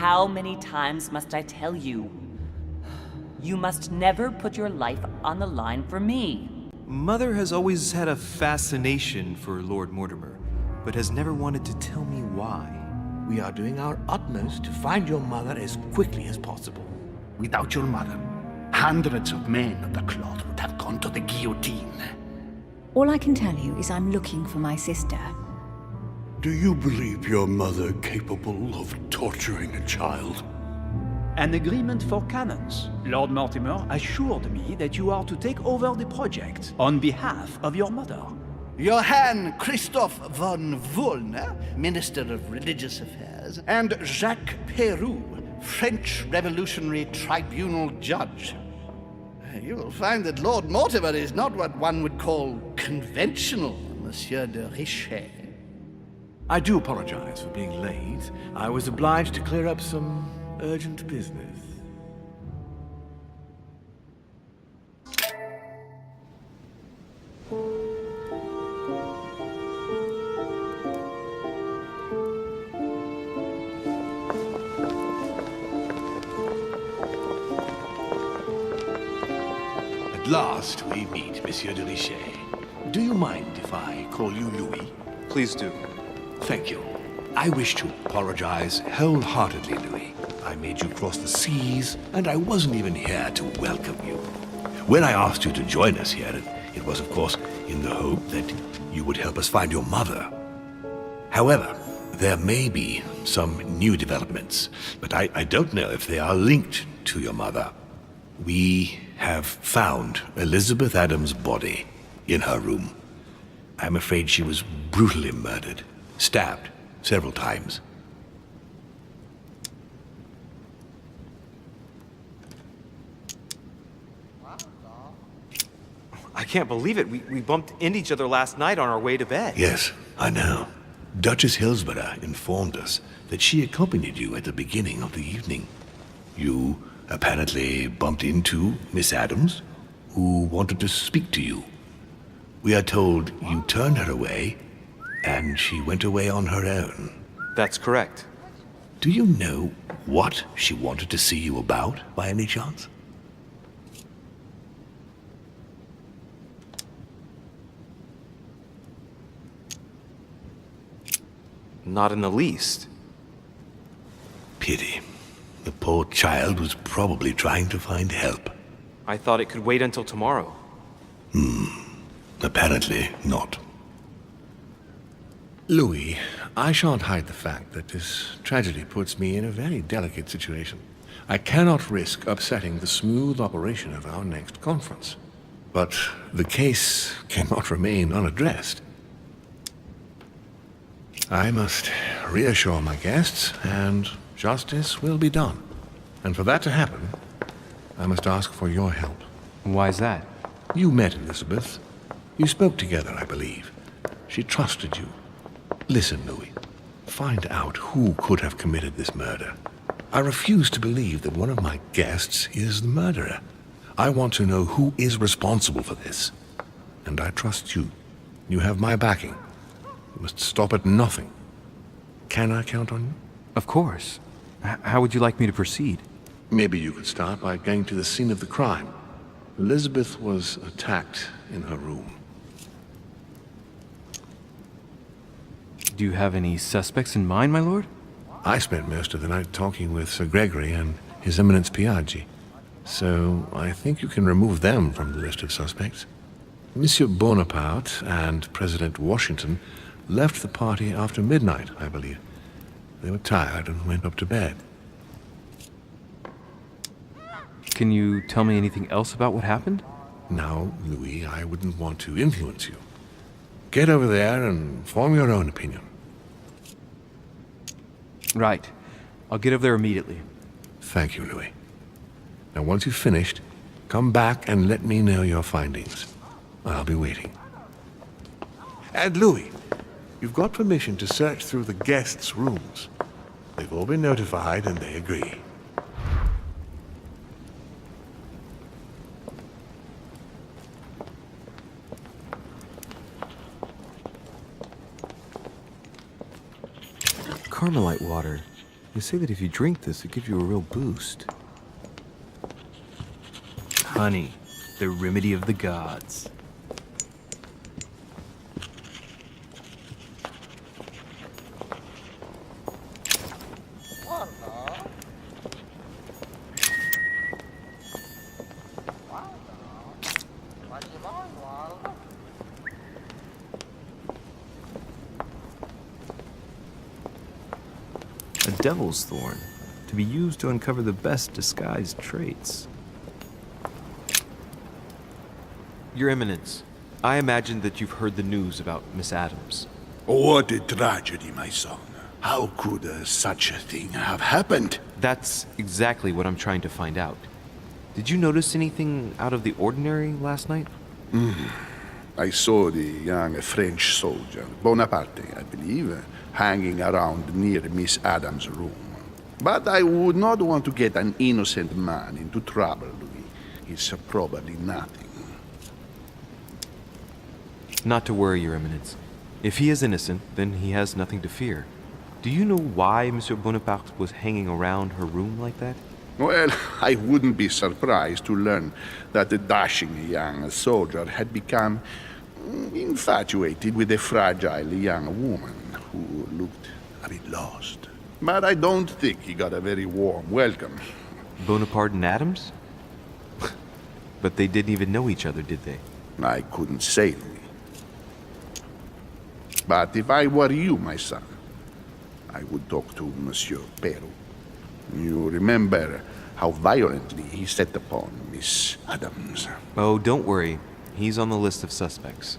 how many times must I tell you? You must never put your life on the line for me. Mother has always had a fascination for Lord Mortimer, but has never wanted to tell me why. We are doing our utmost to find your mother as quickly as possible. Without your mother, hundreds of men of the cloth would have gone to the guillotine. All I can tell you is I'm looking for my sister. Do you believe your mother capable of torturing a child? An agreement for cannons. Lord Mortimer assured me that you are to take over the project on behalf of your mother. Johann Christoph von Wollner, Minister of Religious Affairs, and Jacques Peroux, French Revolutionary Tribunal Judge. You will find that Lord Mortimer is not what one would call conventional, Monsieur de Richet. I do apologize for being late. I was obliged to clear up some urgent business. At last we meet, Monsieur de Richet. Do you mind if I call you Louis? Please do. Thank you. I wish to apologize wholeheartedly, Louis. I made you cross the seas, and I wasn't even here to welcome you. When I asked you to join us here, it was, of course, in the hope that you would help us find your mother. However, there may be some new developments, but I don't know if they are linked to your mother. We have found Elizabeth Adams' body in her room. I'm afraid she was brutally murdered, stabbed several times. I can't believe it. We bumped into each other last night on our way to bed. Yes, I know. Duchess Hillsborough informed us that she accompanied you at the beginning of the evening. You apparently bumped into Miss Adams, who wanted to speak to you. We are told you turned her away, and she went away on her own. That's correct. Do you know what she wanted to see you about, by any chance? Not in the least. Pity. The poor child was probably trying to find help. I thought it could wait until tomorrow. Apparently not. Louis, I shan't hide the fact that this tragedy puts me in a very delicate situation. I cannot risk upsetting the smooth operation of our next conference. But the case cannot remain unaddressed. I must reassure my guests, and justice will be done. And for that to happen, I must ask for your help. Why's that? You met Elizabeth. You spoke together, I believe. She trusted you. Listen, Louis. Find out who could have committed this murder. I refuse to believe that one of my guests is the murderer. I want to know who is responsible for this. And I trust you. You have my backing. You must stop at nothing. Can I count on you? Of course. How would you like me to proceed? Maybe you could start by going to the scene of the crime. Elizabeth was attacked in her room. Do you have any suspects in mind, my lord? I spent most of the night talking with Sir Gregory and His Eminence Piaggi, so I think you can remove them from the list of suspects. Monsieur Bonaparte and President Washington left the party after midnight, I believe. They were tired and went up to bed. Can you tell me anything else about what happened? Now, Louis, I wouldn't want to influence you. Get over there and form your own opinion. Right. I'll get over there immediately. Thank you, Louis. Now, once you've finished, come back and let me know your findings. I'll be waiting. And Louis, you've got permission to search through the guests' rooms. They've all been notified and they agree. Carmelite water. They say that if you drink this, it gives you a real boost. Honey, the remedy of the gods. A devil's thorn, to be used to uncover the best disguised traits. Your Eminence, I imagine that you've heard the news about Miss Adams. What a tragedy, my son. How could such a thing have happened? That's exactly what I'm trying to find out. Did you notice anything out of the ordinary last night? I saw the young French soldier, Bonaparte, I believe, hanging around near Miss Adams' room. But I would not want to get an innocent man into trouble, Louis. It's probably nothing. Not to worry, Your Eminence. If he is innocent, then he has nothing to fear. Do you know why Monsieur Bonaparte was hanging around her room like that? Well, I wouldn't be surprised to learn that the dashing young soldier had become infatuated with a fragile young woman who looked a bit lost. But I don't think he got a very warm welcome. Bonaparte and Adams? But they didn't even know each other, did they? I couldn't say, Louis. But if I were you, my son, I would talk to Monsieur Peru. You remember how violently he set upon Miss Adams. Oh, don't worry. He's on the list of suspects.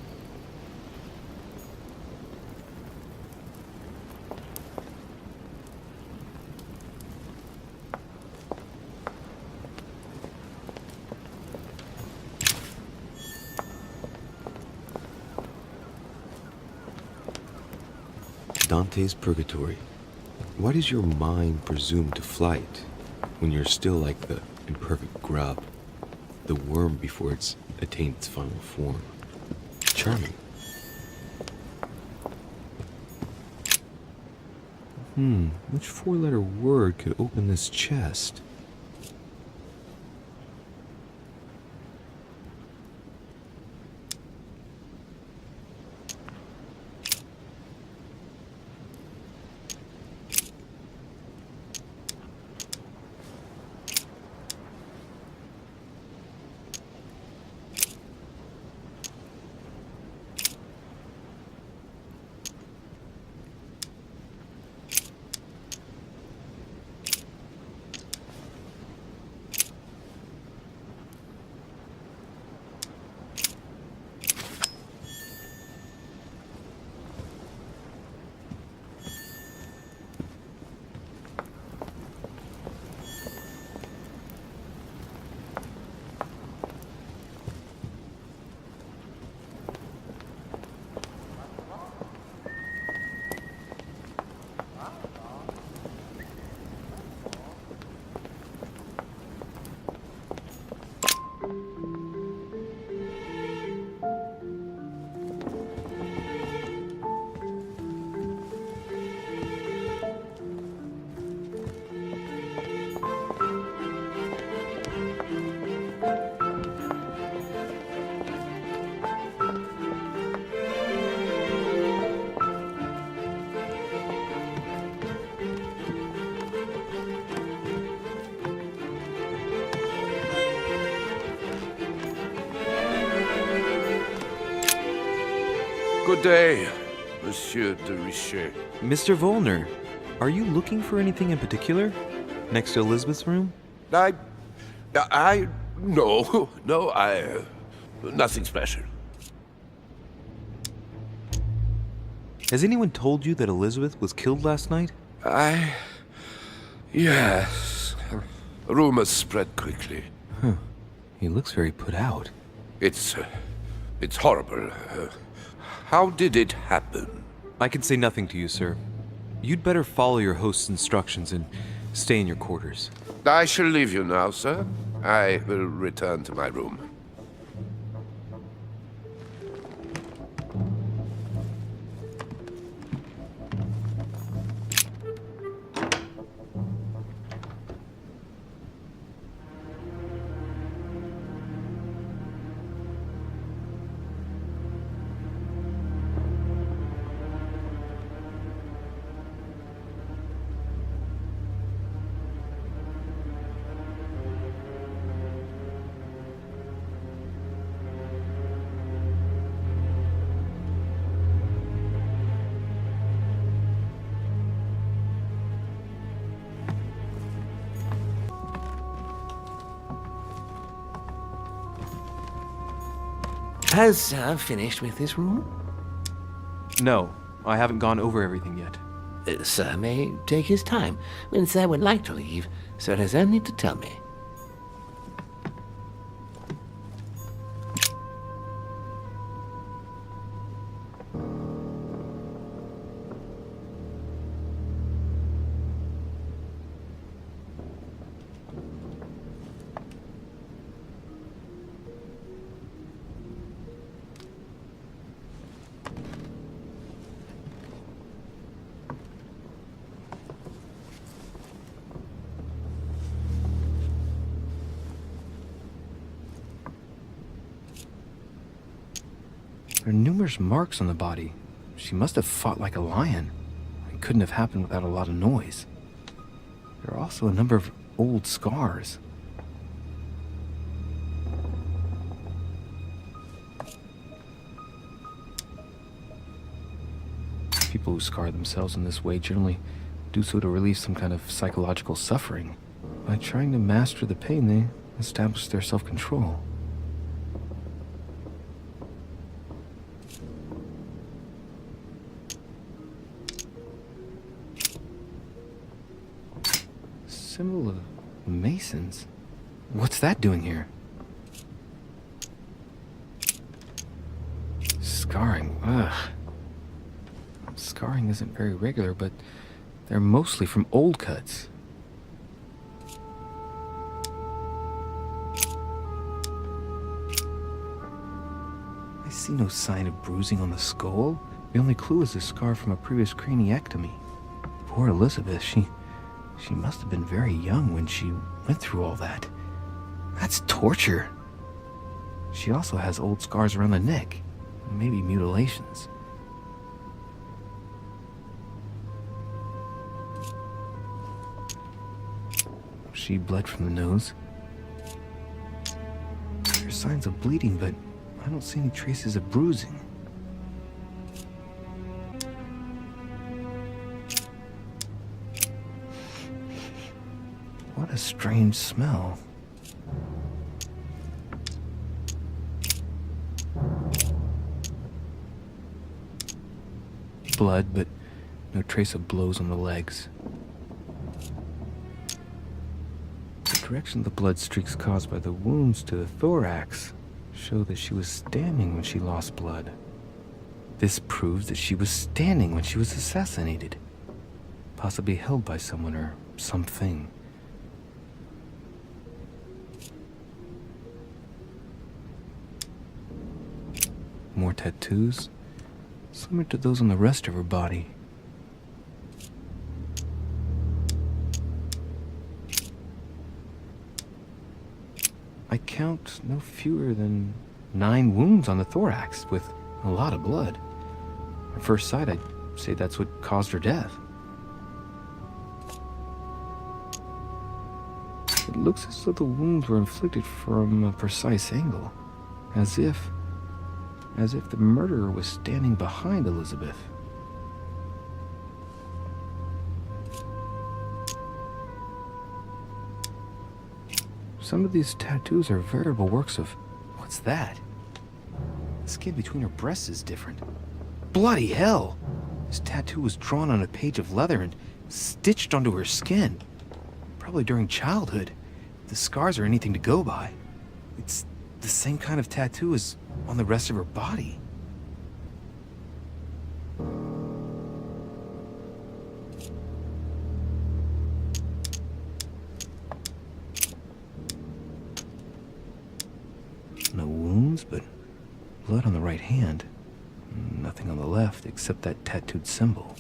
Dante's Purgatory. Why does your mind presume to flight when you're still like the imperfect grub, the worm before it's attained its final form? Charming. Which four-letter word could open this chest? Good day, Monsieur de Richet. Mr. Volner, are you looking for anything in particular? Next to Elizabeth's room? No, nothing special. Has anyone told you that Elizabeth was killed last night? Yes. Rumors spread quickly. He looks very put out. It's horrible. How did it happen? I can say nothing to you, sir. You'd better follow your host's instructions and stay in your quarters. I shall leave you now, sir. I will return to my room. Has Sir finished with this room? No, I haven't gone over everything yet. Sir may take his time. When Sir would like to leave, Sir has only to tell me. There are numerous marks on the body. She must have fought like a lion. It couldn't have happened without a lot of noise. There are also a number of old scars. People who scar themselves in this way generally do so to relieve some kind of psychological suffering. By trying to master the pain, they establish their self-control. Symbol of Masons? What's that doing here? Scarring. Ugh. Scarring isn't very regular, but they're mostly from old cuts. I see no sign of bruising on the skull. The only clue is a scar from a previous craniectomy. Poor Elizabeth, she must have been very young when she went through all that. That's torture. She also has old scars around the neck, maybe mutilations. She bled from the nose. There are signs of bleeding, but I don't see any traces of bruising. What a strange smell. Blood, but no trace of blows on the legs. The direction of the blood streaks caused by the wounds to the thorax show that she was standing when she lost blood. This proves that she was standing when she was assassinated, possibly held by someone or something. More tattoos, similar to those on the rest of her body. I count no fewer than 9 wounds on the thorax, with a lot of blood. At first sight, I'd say that's what caused her death. It looks as though the wounds were inflicted from a precise angle, as if the murderer was standing behind Elizabeth. Some of these tattoos are veritable works of... What's that? The skin between her breasts is different. Bloody hell! This tattoo was drawn on a page of leather and stitched onto her skin. Probably during childhood. If the scars are anything to go by. It's the same kind of tattoo as on the rest of her body. No wounds, but blood on the right hand. Nothing on the left except that tattooed symbol.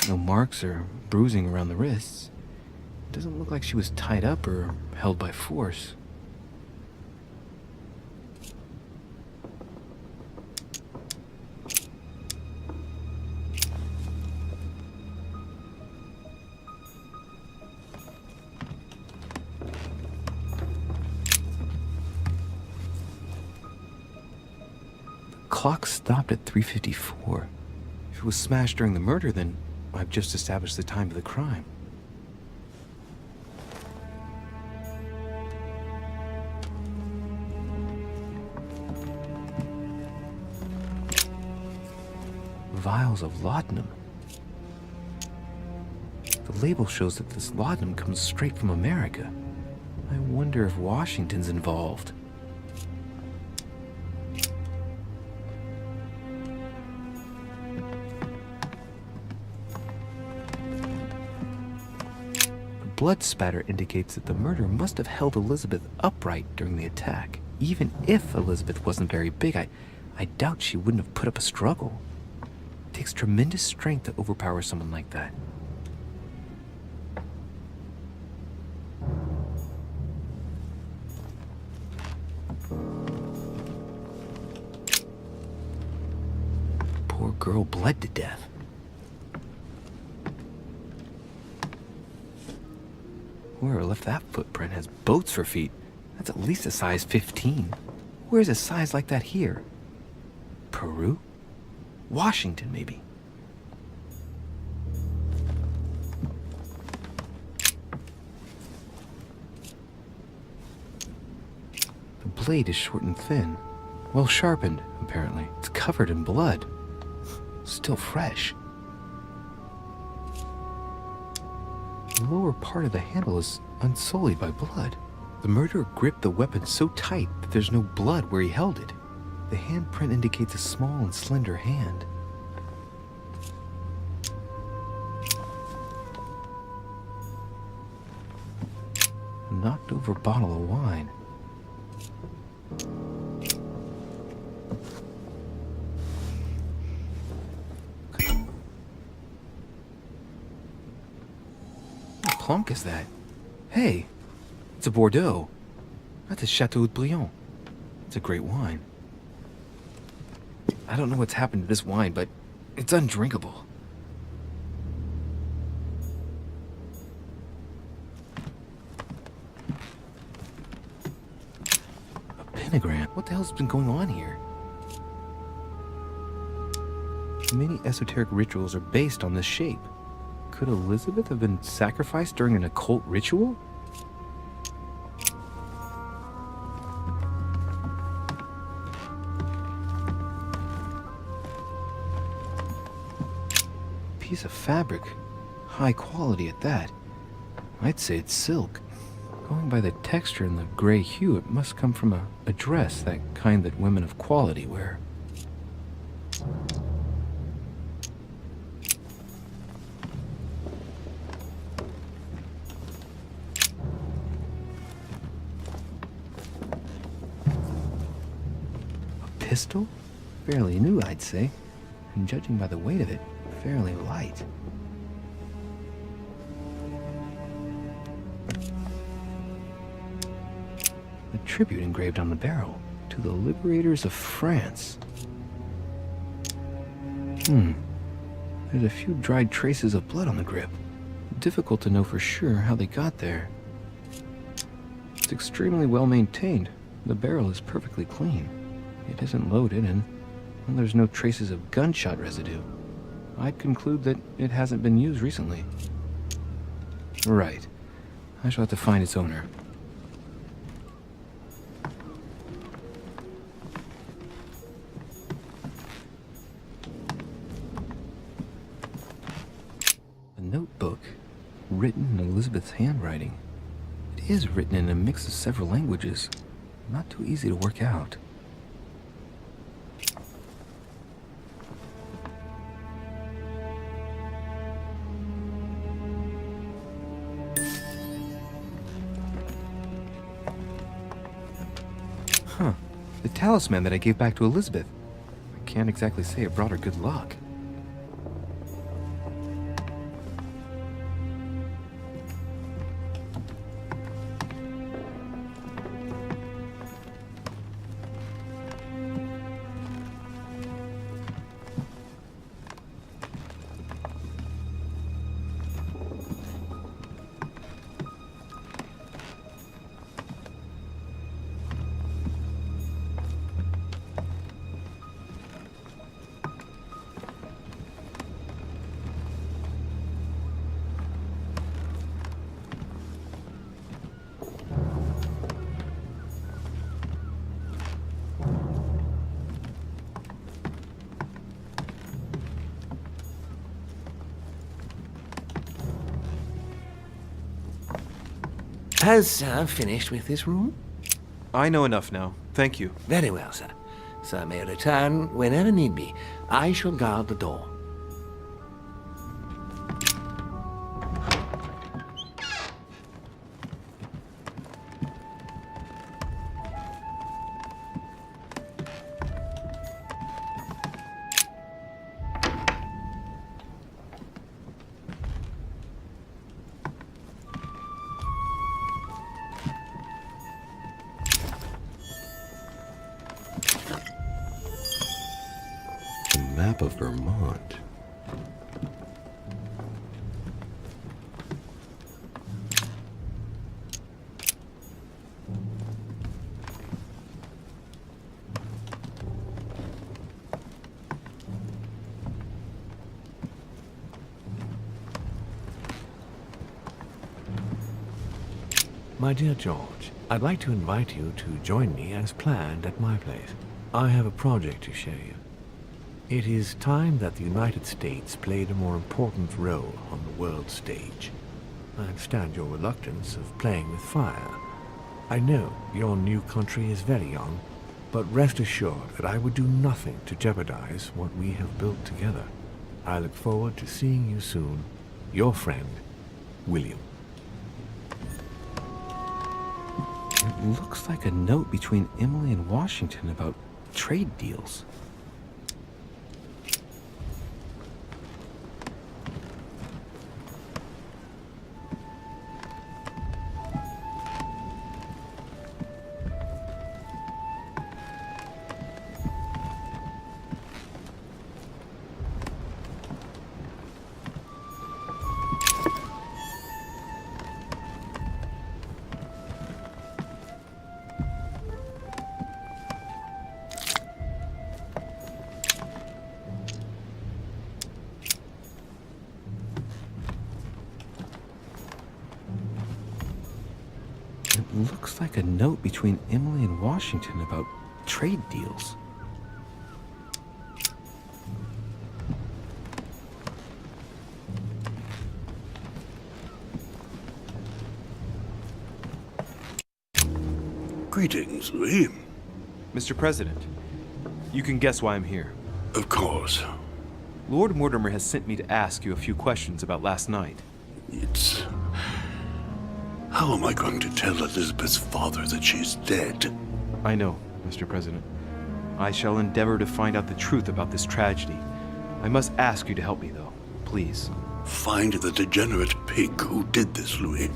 No marks or bruising around the wrists. It doesn't look like she was tied up or held by force. Clock stopped at 3:54. If it was smashed during the murder, then I've just established the time of the crime. vials of laudanum. The label shows that this laudanum comes straight from America. I wonder if Washington's involved. The blood spatter indicates that the murderer must have held Elizabeth upright during the attack. Even if Elizabeth wasn't very big, I doubt she wouldn't have put up a struggle. It takes tremendous strength to overpower someone like that. Poor girl bled to death. Whoever left that footprint has boats for feet. That's at least a size 15. Where's a size like that here? Peru? Washington, maybe. The blade is short and thin. Well sharpened, apparently. It's covered in blood. Still fresh. The lower part of the handle is unsullied by blood. The murderer gripped the weapon so tight that there's no blood where he held it. The handprint indicates a small and slender hand. A knocked over bottle of wine. What clunk is that? Hey! It's a Bordeaux. That's a Chateau de Briand. It's a great wine. I don't know what's happened to this wine, but it's undrinkable. A pentagram? What the hell's been going on here? Many esoteric rituals are based on this shape. Could Elizabeth have been sacrificed during an occult ritual? Piece of fabric, high quality at that. I'd say it's silk. Going by the texture and the gray hue, it must come from a dress, that kind that women of quality wear. A pistol? Fairly new, I'd say, and judging by the weight of it, fairly light. A tribute engraved on the barrel to the liberators of France. There's a few dried traces of blood on the grip. Difficult to know for sure how they got there. It's extremely well maintained. The barrel is perfectly clean. It isn't loaded, and well, there's no traces of gunshot residue. I'd conclude that it hasn't been used recently. Right. I shall have to find its owner. A notebook, written in Elizabeth's handwriting. It is written in a mix of several languages. Not too easy to work out. Huh. The talisman that I gave back to Elizabeth. I can't exactly say it brought her good luck. Has Sir finished with this room? I know enough now. Thank you. Very well, sir. Sir may return whenever need be. I shall guard the door. A map of Vermont. My dear George, I'd like to invite you to join me as planned at my place. I have a project to show you. It is time that the United States played a more important role on the world stage. I understand your reluctance of playing with fire. I know your new country is very young, but rest assured that I would do nothing to jeopardize what we have built together. I look forward to seeing you soon. Your friend, William. It looks like a note between Emily and Washington about trade deals. It looks like a note between Emily and Washington about trade deals. Greetings, Louis. Mr. President, you can guess why I'm here. Of course. Lord Mortimer has sent me to ask you a few questions about last night. It's... How am I going to tell Elizabeth's father that she's dead? I know, Mr. President. I shall endeavor to find out the truth about this tragedy. I must ask you to help me, though. Please. Find the degenerate pig who did this, Louis.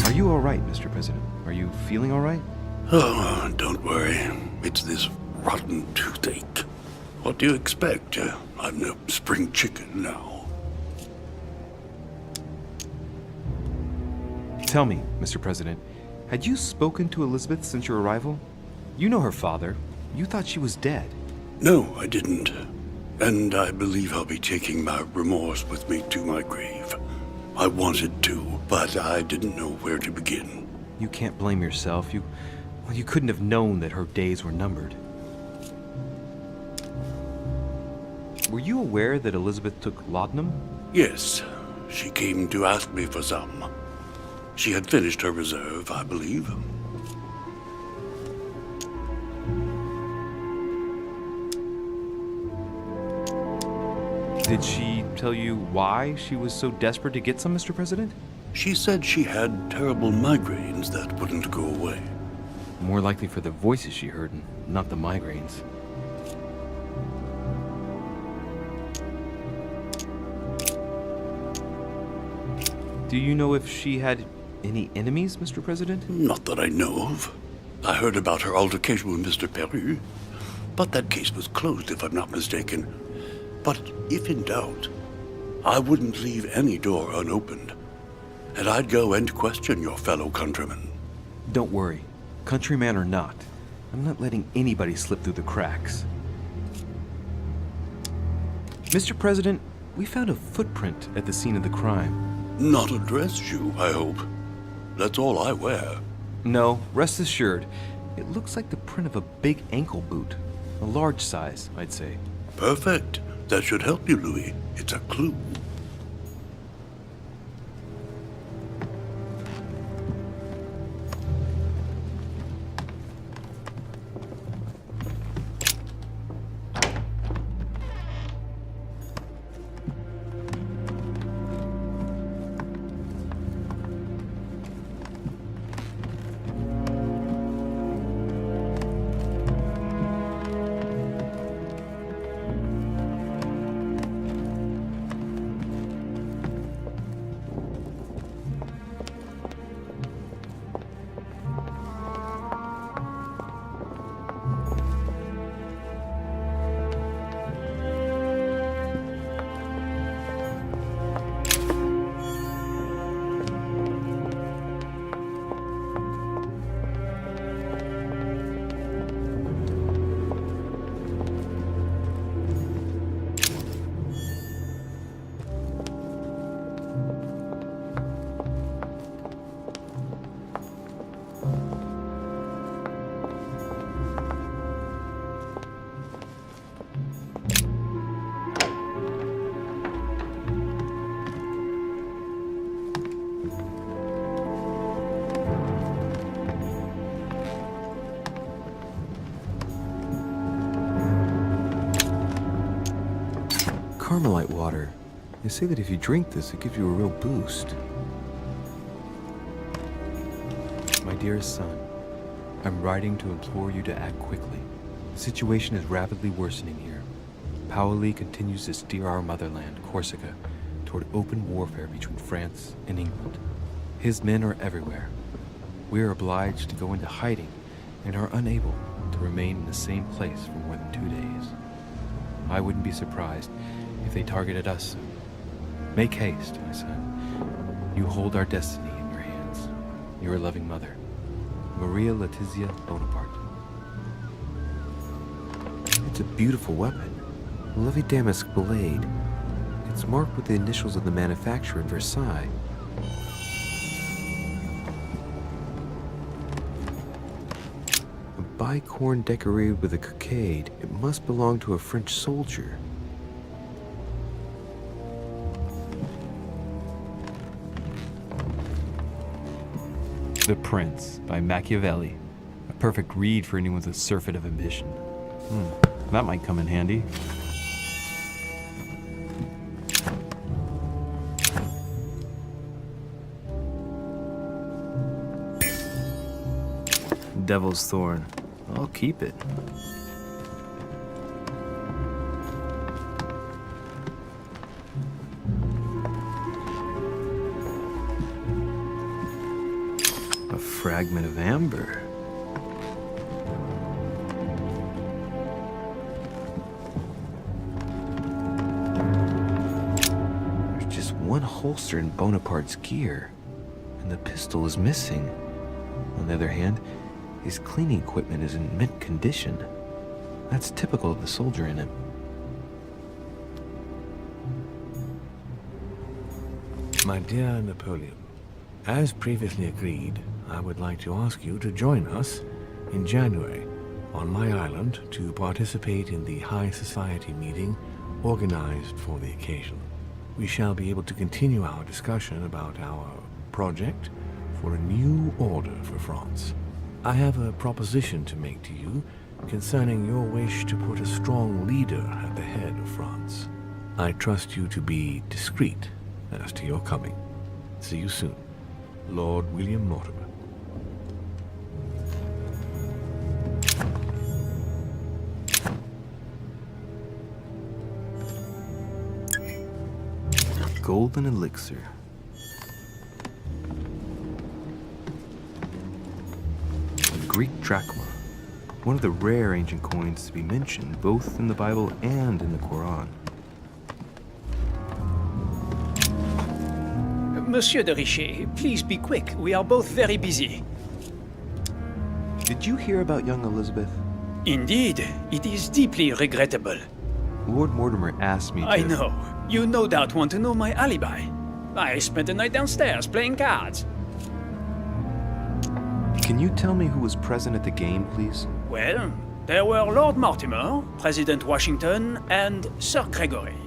Are you all right, Mr. President? Are you feeling all right? Oh, don't worry. It's this rotten toothache. What do you expect? I'm no spring chicken now. Tell me, Mr. President, had you spoken to Elizabeth since your arrival? You know her father. You thought she was dead. No, I didn't. And I believe I'll be taking my remorse with me to my grave. I wanted to, but I didn't know where to begin. You can't blame yourself. You couldn't have known that her days were numbered. Were you aware that Elizabeth took laudanum? Yes, she came to ask me for some. She had finished her reserve, I believe. Did she tell you why she was so desperate to get some, Mr. President? She said she had terrible migraines that wouldn't go away. More likely for the voices she heard, and not the migraines. Do you know if she had any enemies, Mr. President? Not that I know of. I heard about her altercation with Mr. Peru, but that case was closed, if I'm not mistaken. But if in doubt, I wouldn't leave any door unopened, and I'd go and question your fellow countrymen. Don't worry, countryman or not, I'm not letting anybody slip through the cracks. Mr. President, we found a footprint at the scene of the crime. Not a dress shoe, I hope. That's all I wear. No, rest assured, it looks like the print of a big ankle boot. A large size, I'd say. Perfect. That should help you, Louis. It's a clue. Carmelite water. They say that if you drink this, it gives you a real boost. My dearest son, I'm writing to implore you to act quickly. The situation is rapidly worsening here. Paoli continues to steer our motherland, Corsica, toward open warfare between France and England. His men are everywhere. We are obliged to go into hiding and are unable to remain in the same place for more than 2 days. I wouldn't be surprised if they targeted us soon. Make haste, my son. You hold our destiny in your hands. Your loving mother, Maria Letizia Bonaparte. It's a beautiful weapon. A lovely damask blade. It's marked with the initials of the manufacturer in Versailles. A bicorn decorated with a cockade. It must belong to a French soldier. The Prince by Machiavelli. A perfect read for anyone with a surfeit of ambition. That might come in handy. Devil's Thorn. I'll keep it. A fragment of amber. There's just one holster in Bonaparte's gear, and the pistol is missing. On the other hand, his cleaning equipment is in mint condition. That's typical of the soldier in him. My dear Napoleon, as previously agreed, I would like to ask you to join us in January on my island to participate in the High Society meeting organized for the occasion. We shall be able to continue our discussion about our project for a new order for France. I have a proposition to make to you concerning your wish to put a strong leader at the head of France. I trust you to be discreet as to your coming. See you soon. Lord William Mortimer. Golden elixir. Greek drachma, one of the rare ancient coins to be mentioned both in the Bible and in the Quran. Monsieur de Richet, please be quick. We are both very busy. Did you hear about young Elizabeth? Indeed, it is deeply regrettable. Lord Mortimer asked me to... I know. You no doubt want to know my alibi. I spent the night downstairs playing cards. Can you tell me who was present at the game, please? Well, there were Lord Mortimer, President Washington, and Sir Gregory.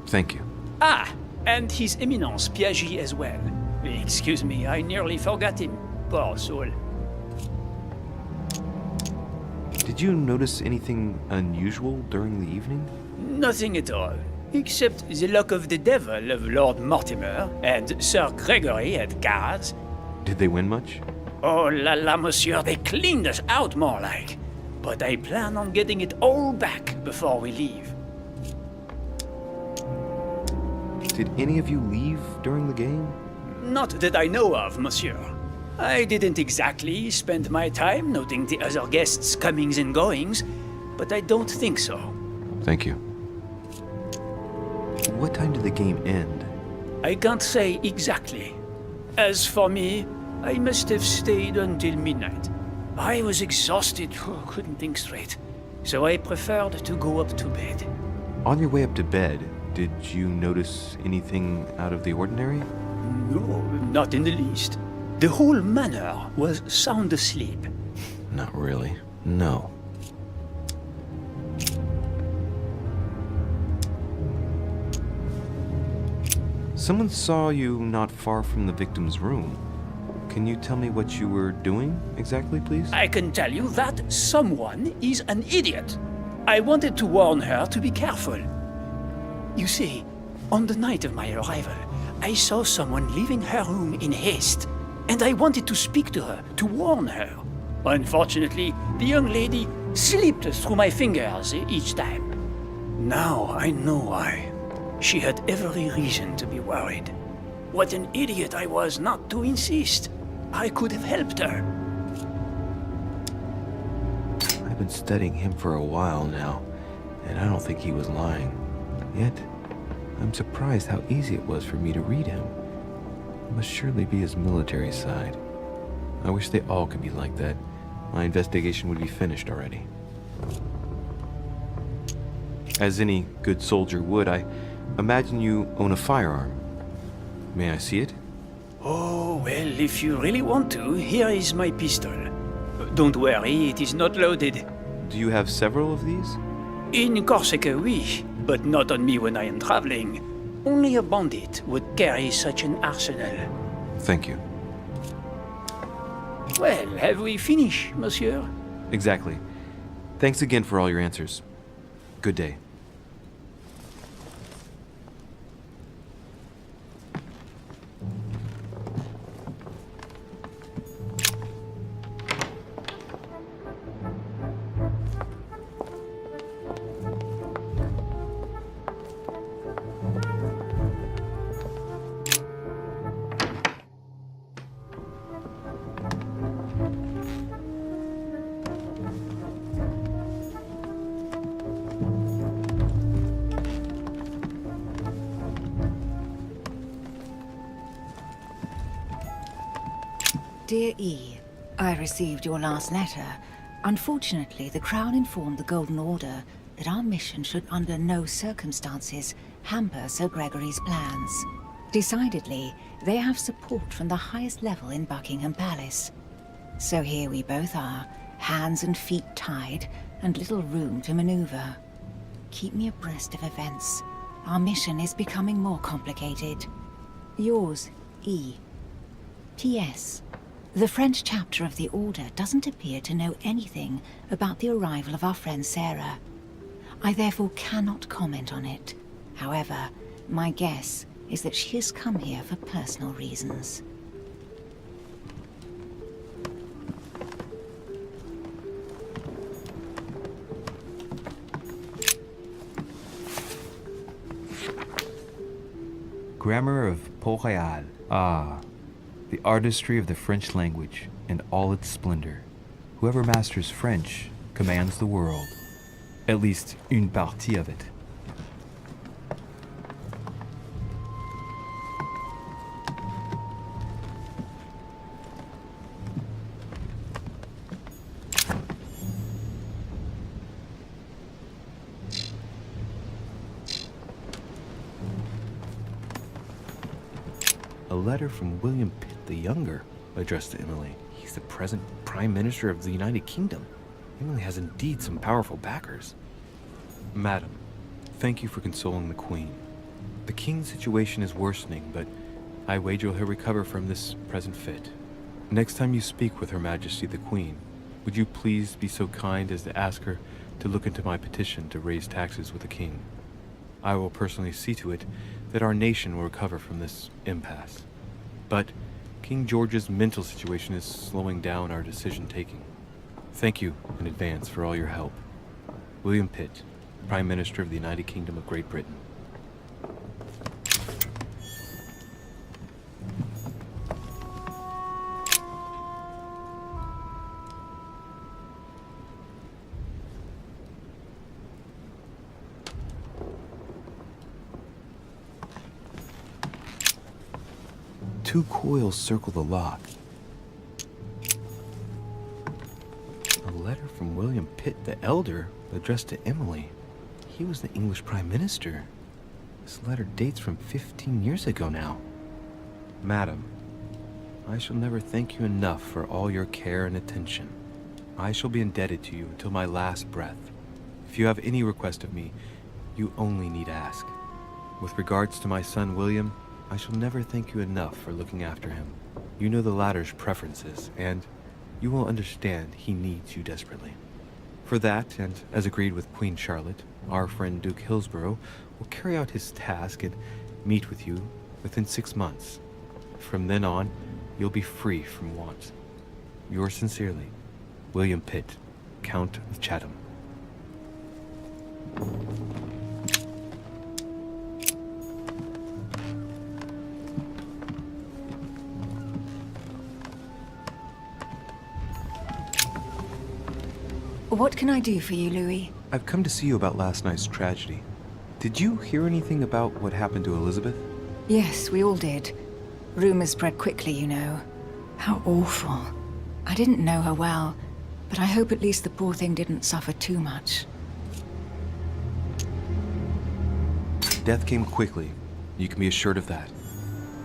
Thank you. Ah, and His Eminence Piaget as well. Excuse me, I nearly forgot him. Poor soul. Did you notice anything unusual during the evening? Nothing at all, except the luck of the devil of Lord Mortimer and Sir Gregory at cards. Did they win much? Oh la la, monsieur, they cleaned us out more like. But I plan on getting it all back before we leave. Did any of you leave during the game? Not that I know of, monsieur. I didn't exactly spend my time noting the other guests' comings and goings, but I don't think so. Thank you. What time did the game end? I can't say exactly. As for me, I must have stayed until midnight. I was exhausted, couldn't think straight, so I preferred to go up to bed. On your way up to bed, did you notice anything out of the ordinary? No, not in the least. The whole manor was sound asleep. Not really. No. Someone saw you not far from the victim's room. Can you tell me what you were doing exactly, please? I can tell you that someone is an idiot. I wanted to warn her to be careful. You see, on the night of my arrival, I saw someone leaving her room in haste, and I wanted to speak to her, to warn her. Unfortunately, the young lady slipped through my fingers each time. Now I know why. She had every reason to be worried. What an idiot I was not to insist. I could have helped her. I've been studying him for a while now, and I don't think he was lying. Yet, I'm surprised how easy it was for me to read him. It must surely be his military side. I wish they all could be like that. My investigation would be finished already. As any good soldier would, I imagine you own a firearm. May I see it? Oh, well, if you really want to, here is my pistol. Don't worry, it is not loaded. Do you have several of these? In Corsica, oui, but not on me when I am traveling. Only a bandit would carry such an arsenal. Thank you. Well, have we finished, monsieur? Exactly. Thanks again for all your answers. Good day. Dear E, I received your last letter. Unfortunately, the Crown informed the Golden Order that our mission should under no circumstances hamper Sir Gregory's plans. Decidedly, they have support from the highest level in Buckingham Palace. So here we both are, hands and feet tied, and little room to maneuver. Keep me abreast of events. Our mission is becoming more complicated. Yours, E. P.S. The French chapter of the Order doesn't appear to know anything about the arrival of our friend Sarah. I therefore cannot comment on it. However, my guess is that she has come here for personal reasons. Grammar of Port-Royal. Ah, the artistry of the French language and all its splendor. Whoever masters French commands the world. At least une partie of it. A letter from William Pitt the Younger, addressed to Emily. He's the present Prime Minister of the United Kingdom. Emily has indeed some powerful backers. Madam, thank you for consoling the Queen. The King's situation is worsening, but I wager he'll recover from this present fit. Next time you speak with Her Majesty the Queen, would you please be so kind as to ask her to look into my petition to raise taxes with the King? I will personally see to it that our nation will recover from this impasse. But King George's mental situation is slowing down our decision-taking. Thank you in advance for all your help. William Pitt, Prime Minister of the United Kingdom of Great Britain. Two coils circle the lock. A letter from William Pitt the Elder addressed to Emily. He was the English Prime Minister. This letter dates from 15 years ago now. Madam, I shall never thank you enough for all your care and attention. I shall be indebted to you until my last breath. If you have any request of me, you only need ask. With regards to my son William, I shall never thank you enough for looking after him. You know the latter's preferences, and you will understand he needs you desperately. For that, and as agreed with Queen Charlotte, our friend Duke Hillsborough will carry out his task and meet with you within 6 months. From then on, you'll be free from want. Yours sincerely, William Pitt, Count of Chatham. What can I do for you, Louis? I've come to see you about last night's tragedy. Did you hear anything about what happened to Elizabeth? Yes, we all did. Rumors spread quickly, you know. How awful. I didn't know her well, but I hope at least the poor thing didn't suffer too much. Death came quickly. You can be assured of that.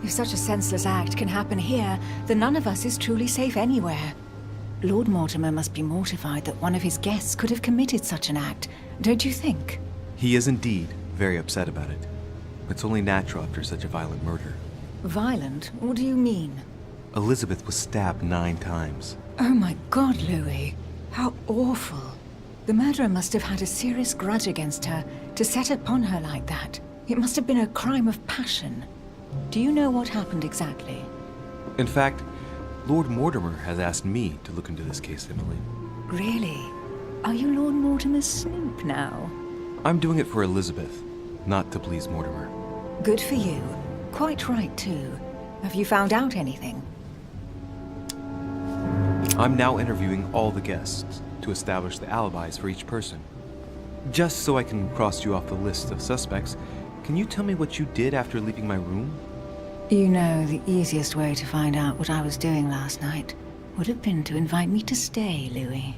If such a senseless act can happen here, then none of us is truly safe anywhere. Lord Mortimer must be mortified that one of his guests could have committed such an act, don't you think? He is indeed very upset about it. It's only natural after such a violent murder. Violent? What do you mean? Elizabeth was stabbed 9 times. Oh my God, Louis. How awful. The murderer must have had a serious grudge against her to set upon her like that. It must have been a crime of passion. Do you know what happened exactly? In fact, Lord Mortimer has asked me to look into this case, Emily. Really? Are you Lord Mortimer's snoop now? I'm doing it for Elizabeth, not to please Mortimer. Good for you. Quite right, too. Have you found out anything? I'm now interviewing all the guests to establish the alibis for each person. Just so I can cross you off the list of suspects, can you tell me what you did after leaving my room? You know, the easiest way to find out what I was doing last night would have been to invite me to stay, Louis.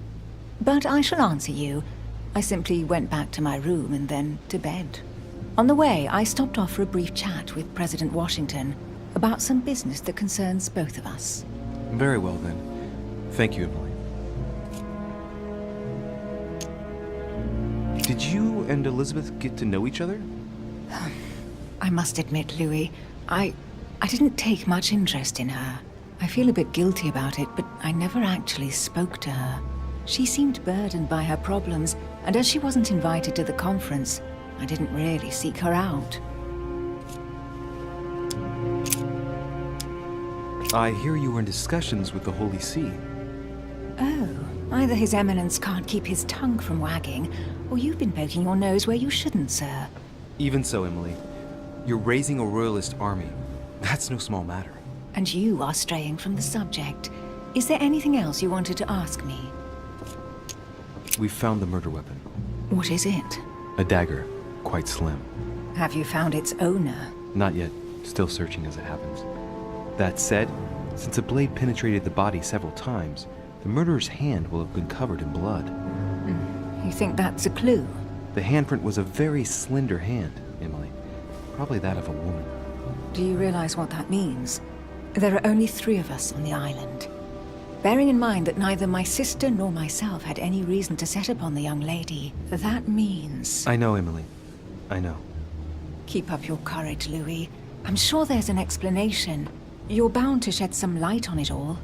But I shall answer you. I simply went back to my room and then to bed. On the way, I stopped off for a brief chat with President Washington about some business that concerns both of us. Very well, then. Thank you, Emily. Did you and Elizabeth get to know each other? I must admit, Louis, I didn't take much interest in her. I feel a bit guilty about it, but I never actually spoke to her. She seemed burdened by her problems, and as she wasn't invited to the conference, I didn't really seek her out. I hear you were in discussions with the Holy See. Oh, either His Eminence can't keep his tongue from wagging, or you've been poking your nose where you shouldn't, sir. Even so, Emily, you're raising a royalist army. That's no small matter. And you are straying from the subject. Is there anything else you wanted to ask me? We've found the murder weapon. What is it? A dagger, quite slim. Have you found its owner? Not yet, still searching as it happens. That said, since the blade penetrated the body several times, the murderer's hand will have been covered in blood. You think that's a clue? The handprint was a very slender hand, Emily. Probably that of a woman. Do you realize what that means? There are only 3 of us on the island. Bearing in mind that neither my sister nor myself had any reason to set upon the young lady, that means... I know, Emily. I know. Keep up your courage, Louis. I'm sure there's an explanation. You're bound to shed some light on it all.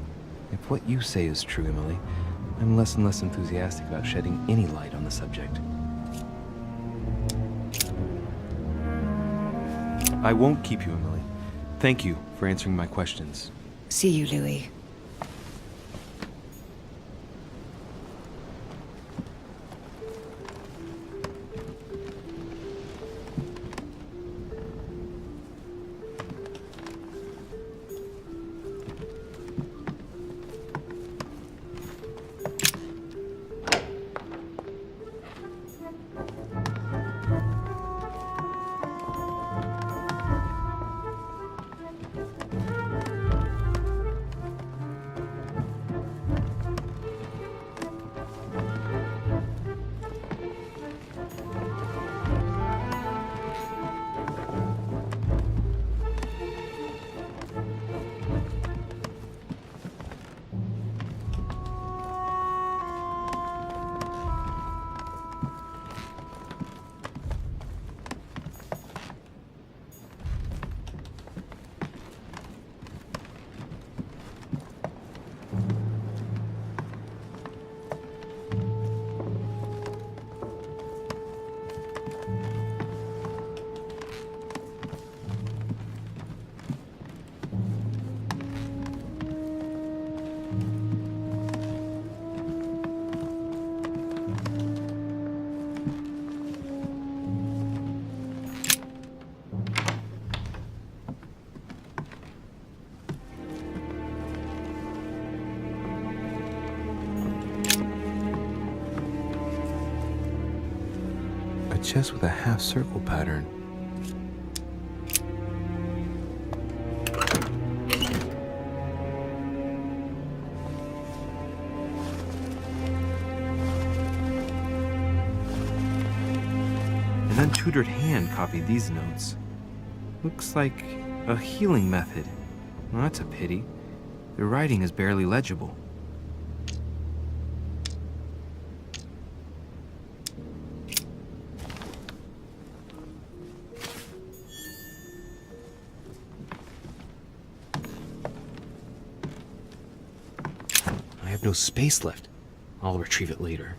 If what you say is true, Emily, I'm less and less enthusiastic about shedding any light on the subject. I won't keep you, Emily. Thank you for answering my questions. See you, Louis. chest with a half-circle pattern. An untutored hand copied these notes. Looks like a healing method. Well, that's a pity. The writing is barely legible. I have no space left. I'll retrieve it later.